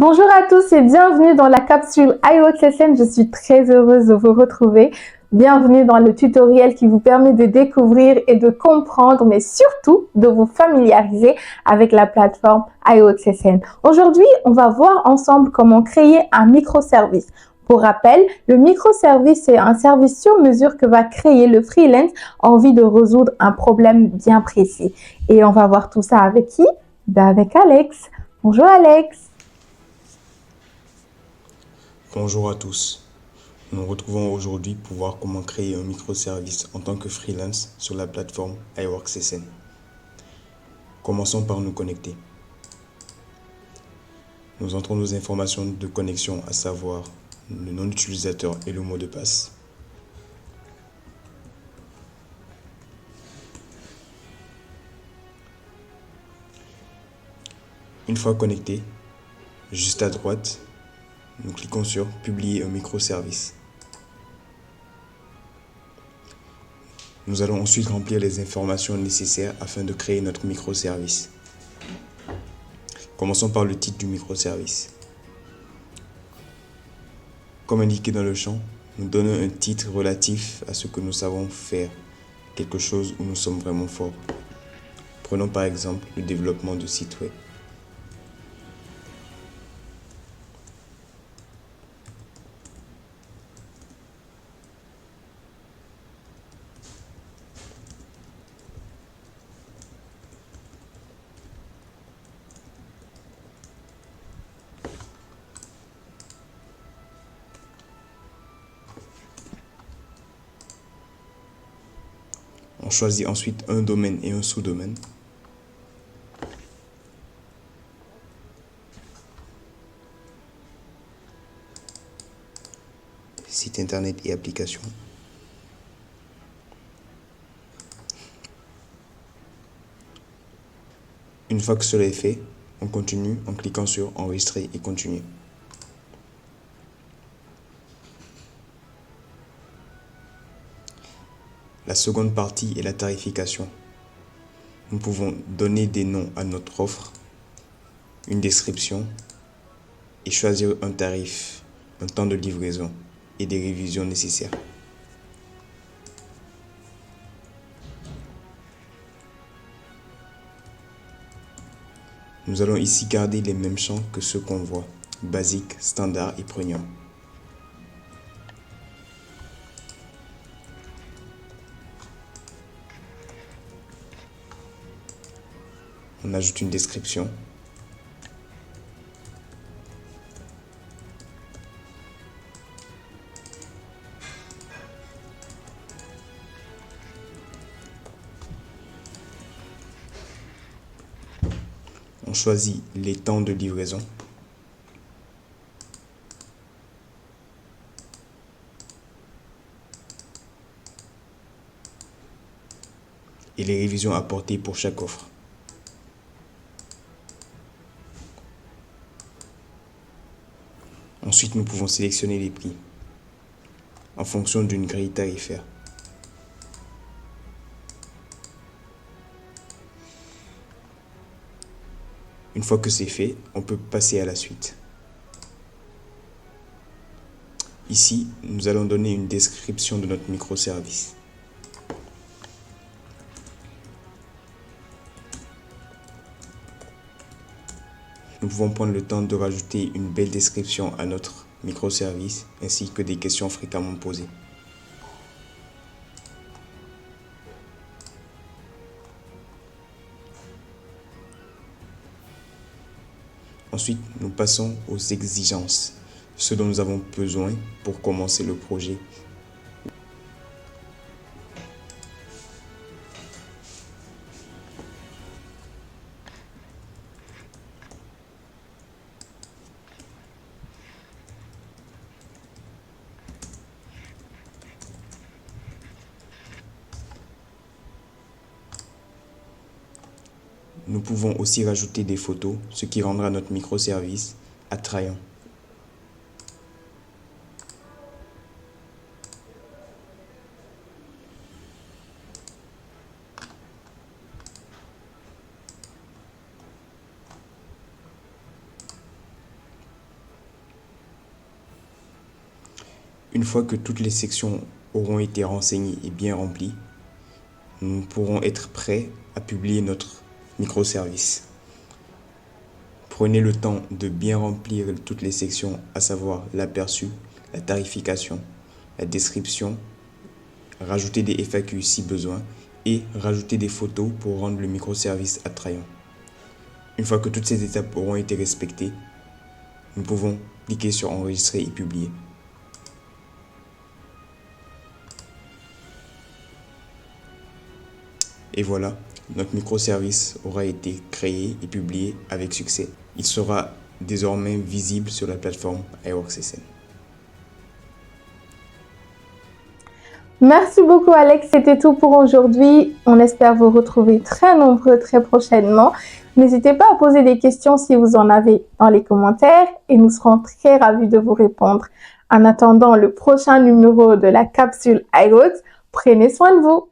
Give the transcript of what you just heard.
Bonjour à tous et bienvenue dans la capsule iWorkSession. Je suis très heureuse de vous retrouver. Bienvenue dans le tutoriel qui vous permet de découvrir et de comprendre, mais surtout de vous familiariser avec la plateforme iWorkSession. Aujourd'hui, on va voir ensemble comment créer un microservice. Pour rappel, le microservice, c'est un service sur mesure que va créer le freelance en vue de résoudre un problème bien précis. Et on va voir tout ça avec qui? Avec Alex. Bonjour Alex. Bonjour à tous, nous nous retrouvons aujourd'hui pour voir comment créer un microservice en tant que freelance sur la plateforme iWorkSession. Commençons par nous connecter. Nous entrons nos informations de connexion, à savoir le nom d'utilisateur et le mot de passe. Une fois connecté, juste à droite, nous cliquons sur Publier un microservice. Nous allons ensuite remplir les informations nécessaires afin de créer notre microservice. Commençons par le titre du microservice. Comme indiqué dans le champ, nous donnons un titre relatif à ce que nous savons faire, quelque chose où nous sommes vraiment forts. Prenons par exemple le développement de sites web. On choisit ensuite un domaine et un sous-domaine. Site internet et application. Une fois que cela est fait, on continue en cliquant sur Enregistrer et continuer. La seconde partie est la tarification. Nous pouvons donner des noms à notre offre, une description et choisir un tarif, un temps de livraison et des révisions nécessaires. Nous allons ici garder les mêmes champs que ceux qu'on voit, basique, standard et premium. On ajoute une description. On choisit les temps de livraison. Et les révisions apportées pour chaque offre. Ensuite, nous pouvons sélectionner les prix en fonction d'une grille tarifaire. Une fois que c'est fait, on peut passer à la suite. Ici, nous allons donner une description de notre microservice. Nous pouvons prendre le temps de rajouter une belle description à notre microservice ainsi que des questions fréquemment posées. Ensuite, nous passons aux exigences, ce dont nous avons besoin pour commencer le projet. Nous pouvons aussi rajouter des photos, ce qui rendra notre microservice attrayant. Une fois que toutes les sections auront été renseignées et bien remplies, nous pourrons être prêts à publier notre microservice. Prenez le temps de bien remplir toutes les sections, à savoir l'aperçu, la tarification, la description, rajouter des FAQ si besoin et rajouter des photos pour rendre le microservice attrayant. Une fois que toutes ces étapes auront été respectées, nous pouvons cliquer sur enregistrer et publier. Et voilà, notre microservice aura été créé et publié avec succès. Il sera désormais visible sur la plateforme iWorkSSN. Merci beaucoup Alex, c'était tout pour aujourd'hui. On espère vous retrouver très nombreux très prochainement. N'hésitez pas à poser des questions si vous en avez dans les commentaires et nous serons très ravis de vous répondre. En attendant le prochain numéro de la capsule iWorks, prenez soin de vous.